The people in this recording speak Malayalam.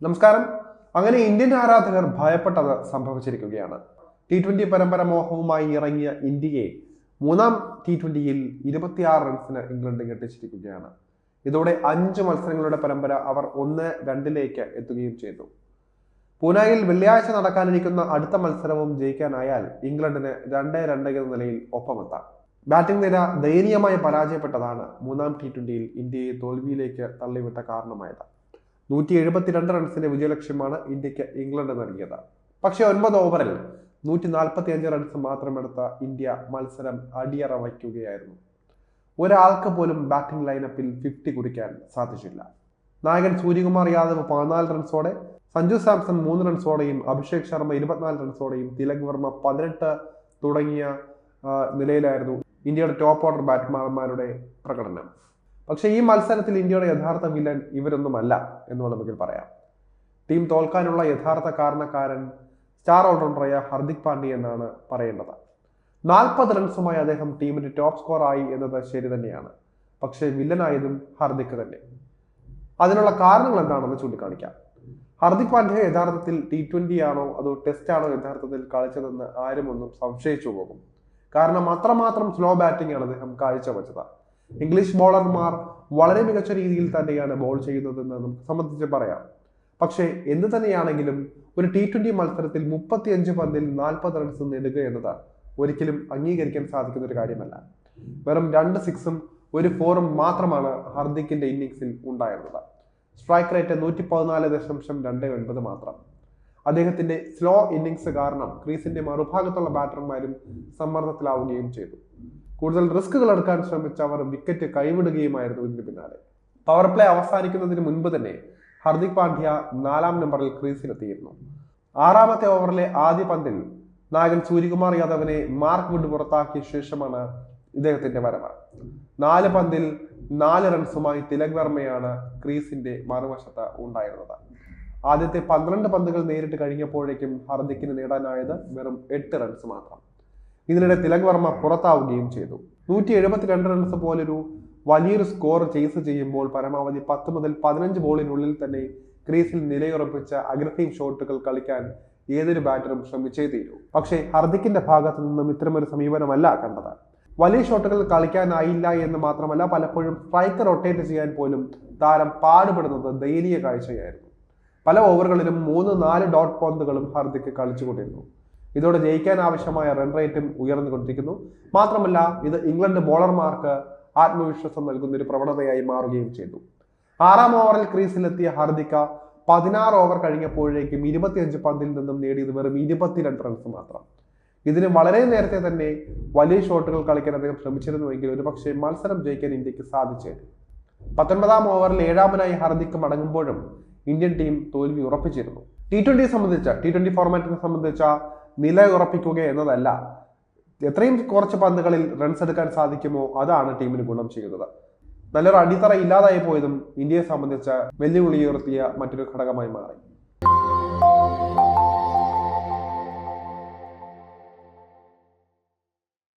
നമസ്കാരം. അങ്ങനെ ഇന്ത്യൻ ആരാധകർ ഭയപ്പെട്ടത് സംഭവിച്ചിരിക്കുകയാണ്. T20 പരമ്പര മോഹവുമായി ഇറങ്ങിയ ഇന്ത്യയെ മൂന്നാം T20യിൽ 26 റൺസിന് ഇംഗ്ലണ്ട് ഞെട്ടിച്ചിരിക്കുകയാണ്. ഇതോടെ 5 മത്സരങ്ങളുടെ പരമ്പര അവർ 1-2 എത്തുകയും ചെയ്തു. പൂനെയിൽ വെള്ളിയാഴ്ച നടക്കാനിരിക്കുന്ന അടുത്ത മത്സരവും ജയിക്കാനായാൽ ഇംഗ്ലണ്ടിന് 2-2 എന്ന നിലയിൽ ഒപ്പമെത്താം. ബാറ്റിംഗ് നിര ദയനീയമായി പരാജയപ്പെട്ടതാണ് മൂന്നാം T20യിൽ ഇന്ത്യയെ തോൽവിയിലേക്ക് തള്ളിവിട്ട കാരണമായത്. 172 റൺസിന്റെ വിജയലക്ഷ്യമാണ് ഇന്ത്യക്ക് ഇംഗ്ലണ്ട് നൽകിയത്. പക്ഷേ 9 ഓവറിൽ 145 റൺസ് മാത്രമെടുത്ത ഇന്ത്യ മത്സരം അടിയറ വയ്ക്കുകയായിരുന്നു. ഒരാൾക്ക് പോലും ബാറ്റിംഗ് ലൈനപ്പിൽ 50 കുറിക്കാൻ സാധിച്ചില്ല. നായകൻ സൂര്യകുമാർ യാദവ് 14 റൺസോടെ, സഞ്ജു സാംസൺ 3 റൺസോടെയും, അഭിഷേക് ശർമ്മ 24 റൺസോടെയും, തിലക് വർമ്മ 18 തുടങ്ങിയ നിലയിലായിരുന്നു ഇന്ത്യയുടെ ടോപ്പ് ഓർഡർ ബാറ്റ്സ്മാൻമാരുടെ പ്രകടനം. പക്ഷേ ഈ മത്സരത്തിൽ ഇന്ത്യയുടെ യഥാർത്ഥ വില്ലൻ ഇവരൊന്നുമല്ല എന്ന് വേണമെങ്കിൽ പറയാം. ടീം തോൽക്കാനുള്ള യഥാർത്ഥ കാരണക്കാരൻ സ്റ്റാർ ഓൾറൗണ്ടറായ ഹർദിക് പാണ്ഡ്യ എന്നാണ് പറയേണ്ടത്. 40 റൺസുമായി അദ്ദേഹം ടീമിന്റെ ടോപ്പ് സ്കോർ ആയി എന്നത് ശരി തന്നെയാണ്. പക്ഷേ വില്ലനായതും ഹർദിക് തന്നെ. അതിനുള്ള കാരണങ്ങൾ എന്താണെന്ന് ചൂണ്ടിക്കാണിക്കാം. ഹർദിക് പാണ്ഡ്യ യഥാർത്ഥത്തിൽ T20 ആണോ അതോ ടെസ്റ്റ് ആണോ യഥാർത്ഥത്തിൽ കളിച്ചതെന്ന് ആരും ഒന്നും സംശയിച്ചു പോകും. കാരണം അത്രമാത്രം സ്ലോ ബാറ്റിംഗ് ആണ് അദ്ദേഹം കാഴ്ചവെച്ചത്. ഇംഗ്ലീഷ് ബോളർമാർ വളരെ മികച്ച രീതിയിൽ തന്നെയാണ് ബോൾ ചെയ്യുന്നതെന്ന് നമുക്ക് സംബന്ധിച്ച് പറയാം. പക്ഷേ എന്ത് തന്നെയാണെങ്കിലും ഒരു T20 മത്സരത്തിൽ 35 പന്തിൽ 40 റൺസ് നേടുക എന്നത് ഒരിക്കലും അംഗീകരിക്കാൻ സാധിക്കുന്ന ഒരു കാര്യമല്ല. വെറും 2 6ഉം 1 4ഉം മാത്രമാണ് ഹർദിക്കിന്റെ ഇന്നിംഗ്സിൽ ഉണ്ടായിരുന്നത്. സ്ട്രൈക്ക് റേറ്റ് 114.29 മാത്രം. അദ്ദേഹത്തിന്റെ സ്ലോ ഇന്നിംഗ്സ് കാരണം ക്രീസിന്റെ മറുഭാഗത്തുള്ള ബാറ്റർമാരും സമ്മർദ്ദത്തിലാവുകയും ചെയ്തു. കൂടുതൽ റിസ്കുകൾ എടുക്കാൻ ശ്രമിച്ച അവർ വിക്കറ്റ് കൈവിടുകയുമായിരുന്നു ഇതിന് പിന്നാലെ. പവർ പ്ലേ അവസാനിക്കുന്നതിന് മുൻപ് തന്നെ ഹർദിക് പാണ്ഡ്യ 4ാം നമ്പറിൽ ക്രീസിലെത്തിയിരുന്നു. 6ാമത്തെ ഓവറിലെ ആദ്യ പന്തിൽ നായകൻ സൂര്യകുമാർ യാദവിനെ മാർക്ക് വുഡ് പുറത്താക്കിയ ശേഷമാണ് ഇദ്ദേഹത്തിന്റെ വരവ്. 4 പന്തിൽ 4 റൺസുമായി തിലക് വർമ്മയാണ് ക്രീസിന്റെ മറുവശത്ത് ഉണ്ടായിരുന്നത്. ആദ്യത്തെ 12 പന്തുകൾ നേരിട്ട് കഴിഞ്ഞപ്പോഴേക്കും ഹർദിക്കിന് നേടാനായത് വെറും 8 റൺസ് മാത്രം. ഇതിനിടെ തിലക് വർമ്മ പുറത്താവുകയും ചെയ്തു. 172 റൺസ് പോലൊരു വലിയൊരു സ്കോർ ചേസ് ചെയ്യുമ്പോൾ പരമാവധി 10 മുതൽ 15 ബോളിനുള്ളിൽ തന്നെ ക്രീസിൽ നിലയുറപ്പിച്ച അഗ്രസീവ് ഷോട്ടുകൾ കളിക്കാൻ ഏതൊരു ബാറ്ററും ശ്രമിച്ചേ തീരൂ. പക്ഷേ ഹർദിക്കിന്റെ ഭാഗത്തു നിന്നും ഇത്തരമൊരു സമീപനമല്ല കണ്ടത്. വലിയ ഷോട്ടുകൾ കളിക്കാനായില്ല എന്ന് മാത്രമല്ല, പലപ്പോഴും സ്ട്രൈക്ക് റൊട്ടേറ്റ് ചെയ്യാൻ പോലും താരം പാടുപെടുന്നത് ദയനീയ കാഴ്ചയായിരുന്നു. പല ഓവറുകളിലും 3-4 ഡോട്ട് പന്തുകളും ഹർദിക്ക് കളിച്ചുകൊണ്ടിരുന്നു. ഇതോടെ ജയിക്കാൻ ആവശ്യമായ റൺ റേറ്റും ഉയർന്നുകൊണ്ടിരിക്കുന്നു. മാത്രമല്ല, ഇത് ഇംഗ്ലണ്ട് ബോളർമാർക്ക് ആത്മവിശ്വാസം നൽകുന്ന ഒരു പ്രവണതയായി മാറുകയും ചെയ്തു. 6ാം ഓവറിൽ ക്രീസിലെത്തിയ ഹർദിക്ക 16 ഓവർ കഴിഞ്ഞപ്പോഴേക്കും 25 പന്തിൽ നിന്നും നേടിയത് വെറും 22 റൺസ് മാത്രം. ഇതിന് വളരെ നേരത്തെ തന്നെ വലിയ ഷോട്ടുകൾ കളിക്കാൻ അദ്ദേഹം ശ്രമിച്ചിരുന്നുവെങ്കിൽ ഒരുപക്ഷെ മത്സരം ജയിക്കാൻ ഇന്ത്യക്ക് സാധിച്ചേനെ. 19ാം ഓവറിൽ 7ാമനായി ഹർദിക്ക് മടങ്ങുമ്പോഴും ഇന്ത്യൻ ടീം തോൽവി ഉറപ്പിച്ചിരുന്നു. T20 ഫോർമാറ്റിനെ സംബന്ധിച്ച നില ഉറപ്പിക്കുക എന്നതല്ല, എത്രയും കുറച്ച് പന്തുകളിൽ റൺസ് എടുക്കാൻ സാധിക്കുമോ അതാണ് ടീമിന് ഗുണം ചെയ്യുന്നത്. നല്ലൊരു അടിത്തറ ഇല്ലാതായി പോയതും ഇന്ത്യയെ സംബന്ധിച്ച വെല്ലുവിളി ഉയർത്തിയ മറ്റൊരു ഘടകമായി മാറി.